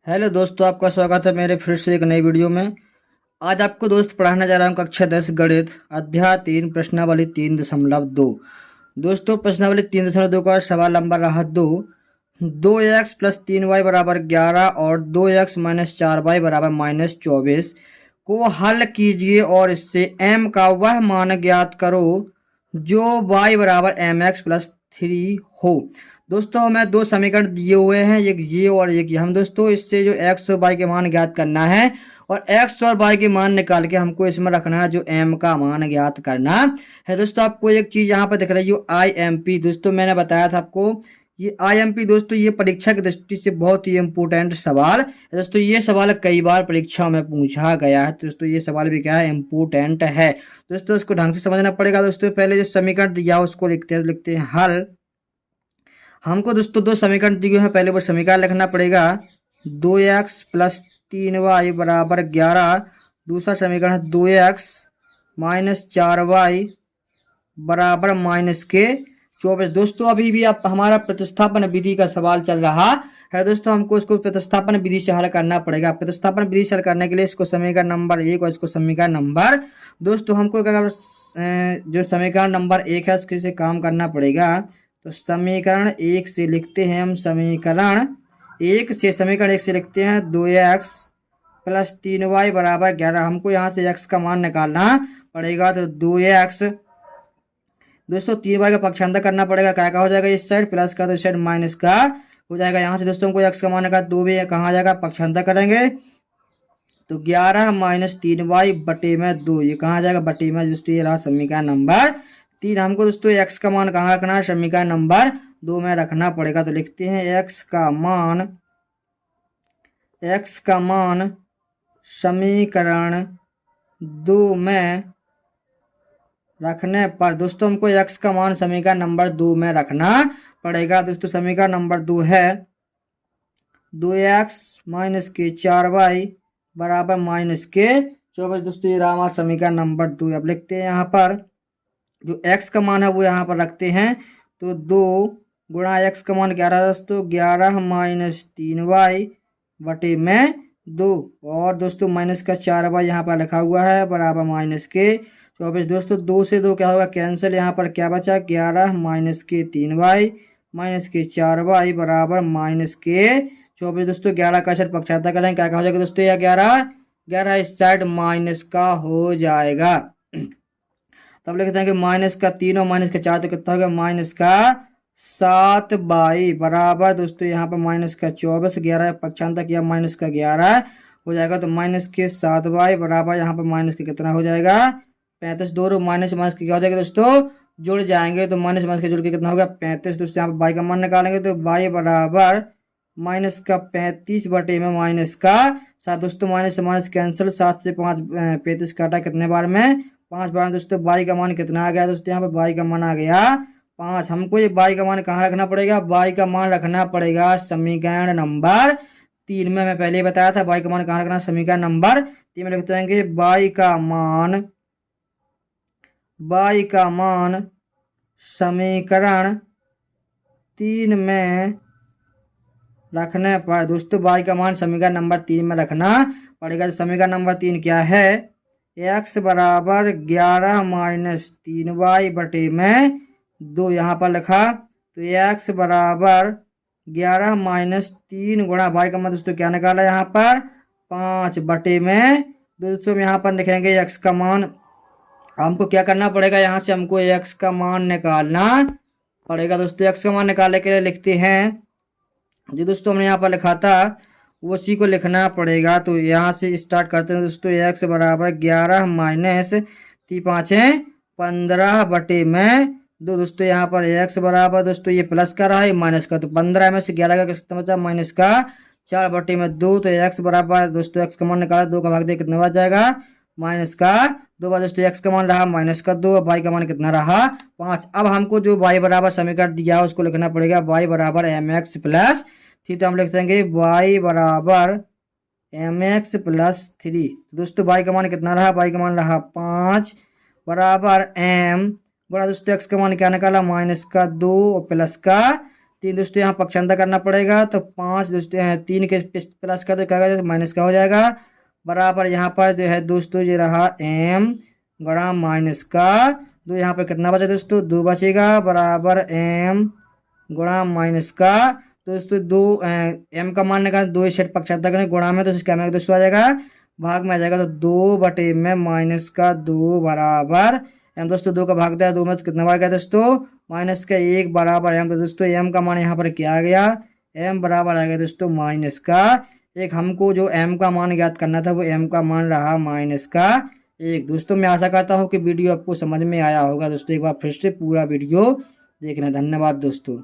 Hello दोस्तों, आपका स्वागत है मेरे फिर से एक नई वीडियो में। आज आपको दोस्त पढ़ाने जा रहा हूँ कक्षा 10 गणित अध्याय 3 प्रश्नावली 3.2। दोस्तों प्रश्नावली 3.2 का सवाल नंबर रहा 2x प्लस 3y बराबर 11 और 2x माइनस 4y बराबर माइनस 24 को हल कीजिए और इससे m का वह मान ज्ञात करो जो y बराबर mx प्लस 3 हो। दोस्तों हमें दो समीकरण दिए हुए हैं, एक ये और एक ये। हम दोस्तों इससे जो x और y के मान ज्ञात करना है और x और y के मान निकाल के हमको इसमें रखना है जो m का मान ज्ञात करना है। दोस्तों आपको एक चीज यहाँ पर दिख रही है IMP। दोस्तों मैंने बताया था आपको ये IMP दोस्तों ये परीक्षा की दृष्टि से बहुत ही इम्पोर्टेंट सवाल है। दोस्तों ये सवाल कई बार परीक्षा में पूछा गया है, तो दोस्तों ये सवाल भी क्या है, इम्पोर्टेंट है। दोस्तों इसको ढंग से समझना पड़ेगा। दोस्तों पहले जो समीकरण दिया उसको लिखते हैं हल। हमको दोस्तों दो समीकरण दिए हैं, पहले वो समीकरण लिखना पड़ेगा 2x प्लस 3y बराबर 11। दूसरा समीकरण है 2x माइनस 4y बराबर माइनस के 24। दोस्तों अभी भी आप हमारा प्रतिस्थापन विधि का सवाल चल रहा है। दोस्तों हमको इसको प्रतिस्थापन विधि से हल करना पड़ेगा। प्रतिस्थापन विधि से हल करने के लिए इसको समीकरण नंबर 1 और इसको समीकरण नंबर दोस्तों हमको अगर जो समीकरण नंबर 1 है उसके से काम करना पड़ेगा। तो समीकरण 1 से लिखते हैं हम, समीकरण 1 से लिखते हैं 2x प्लस 3y बराबर 11। हमको यहाँ से x का मान निकालना पड़ेगा। तो 2x दोस्तों 3y का पक्षांतर करना पड़ेगा, क्या हो जाएगा इस साइड प्लस का तो इस साइड माइनस का हो जाएगा। यहाँ से दोस्तों हमको x का मान निकाल 2 भी कहाँ जाएगा, पक्षांतर करेंगे तो 11 माइनस 3y बटे में 2, ये कहाँ जाएगा बटे में। दोस्तों ये रहा समीकरण नंबर 3। हमको दोस्तों x का मान कहाँ रखना है, समीकरण नंबर 2 में रखना पड़ेगा। तो लिखते हैं x का मान समीकरण 2 में रखने पर दोस्तों हमको x का मान समीकरण नंबर 2 में रखना पड़ेगा। दोस्तों समीकरण नंबर 2 है 2x माइनस के 4y बराबर माइनस के 24। दोस्तों ये रहा हमारा समीकरण नंबर 2। अब लिखते हैं यहाँ पर जो x का मान है वो यहाँ पर रखते हैं। तो 2 गुणा x का मान 11 दोस्तों 11 माइनस 3y बटे में 2 और दोस्तों माइनस का 4y यहाँ पर लिखा हुआ है बराबर माइनस के 24। दोस्तों 2 से 2 क्या होगा कैंसिल, यहाँ पर क्या बचा 11 माइनस के 3y माइनस के 4y बराबर माइनस के 24। दोस्तों 11 का साइड पक्षांतर करें, क्या हो जाएगा दोस्तों यह 11 इस साइड माइनस का हो जाएगा। तब लिखते हैं कि माइनस का 3 और माइनस का 4 तो कितना हो गया माइनस का 7y बराबर दोस्तों यहाँ पर माइनस का 24, 11 पक्षांतर किया माइनस का 11 हो जाएगा। तो माइनस के 7y बराबर यहाँ पर माइनस के कितना हो जाएगा 35। दो माइनस माइनस के क्या हो जाएगा दोस्तों जुड़ जाएंगे, तो माइनस माइनस के जुड़ के कितना होगा 35। दोस्तों यहाँ पर y का मान निकालेंगे तो y बराबर माइनस का 35 बटे में माइनस का 7। दोस्तों माइनस से माइनस कैंसिल, 7 से 5 35 काटा कितने बार में 5 बार। दोस्तों y का मान कितना आ गया दोस्तों यहाँ पर y का मान आ गया 5। हमको ये y का मान कहाँ रखना पड़ेगा, y का मान रखना पड़ेगा समीकरण नंबर 3 में। मैं पहले ही बताया था y का मान कहाँ रखना, समीकरण नंबर 3 में लिखते हैं कि y का मान समीकरण 3 में रखने पर दोस्तों y का मान समीकरण नंबर 3 में रखना पड़ेगा। तो समीकरण नंबर 3 क्या है, x बराबर 11 माइनस 3y बटे में 2 यहाँ पर लिखा। तो x बराबर 11 माइनस 3 गुणा y का मान दोस्तों क्या निकाला यहाँ पर 5 बटे में दोस्तों हम यहाँ पर लिखेंगे x का मान। हमको क्या करना पड़ेगा, यहाँ से हमको x का मान निकालना पड़ेगा। दोस्तों x का मान निकालने के लिए लिखते हैं जो दोस्तों हमने यहाँ पर लिखा था उसी को लिखना पड़ेगा। तो यहाँ से स्टार्ट करते हैं दोस्तों x बराबर 11 माइनस 5 15 बटे में 2। दोस्तों यहाँ पर x बराबर दोस्तों ये प्लस का रहा है माइनस का, तो 15 में से 11 का कितना बचा माइनस का 4 बटे में 2। तो x बराबर दोस्तों x का मान निकाला 2 का भाग दे कितना बच जाएगा माइनस का 2 बार। दोस्तों x का मान रहा माइनस का 2, y का मान कितना रहा 5। अब हमको जो y बराबर समीकरण दिया है उसको लिखना पड़ेगा y बराबर mx प्लस 3। तो हम लिख देंगे y बराबर mx प्लस 3। दोस्तों y का मान कितना रहा, y का मान रहा 5 बराबर m गुणा दोस्तों x का मान क्या निकाला माइनस का 2 और प्लस का 3 दोस्तों यहाँ पक्षांतर करना पड़ेगा, तो 5 दोस्तों 3 के प्लस का तो क्या हो माइनस का हो जाएगा, बराबर यहाँ पर जो है दोस्तों ये रहा m गुणा माइनस का 2, यहाँ पर कितना बचा दोस्तों 2 बचेगा, बराबर m गुणा माइनस का दोस्तों 2 m का मान निकाल 2 सेट पक्षांतर करें गुणा में, तो क्या में दोस्तों आ जाएगा भाग में आ जाएगा, तो 2 बटे में माइनस का 2 बराबर m दोस्तों 2 का भाग दिया 2 में, तो कितना बार गया दोस्तों माइनस का 1 बराबर m, तो दोस्तों m का मान यहाँ पर क्या आ गया m बराबर आ गया दोस्तों माइनस का 1। हमको जो m का मान ज्ञात करना था वो m का मान रहा माइनस का 1। दोस्तों मैं आशा करता हूँ कि वीडियो आपको समझ में आया होगा। दोस्तों एक बार फिर से पूरा वीडियो देखना, धन्यवाद दोस्तों।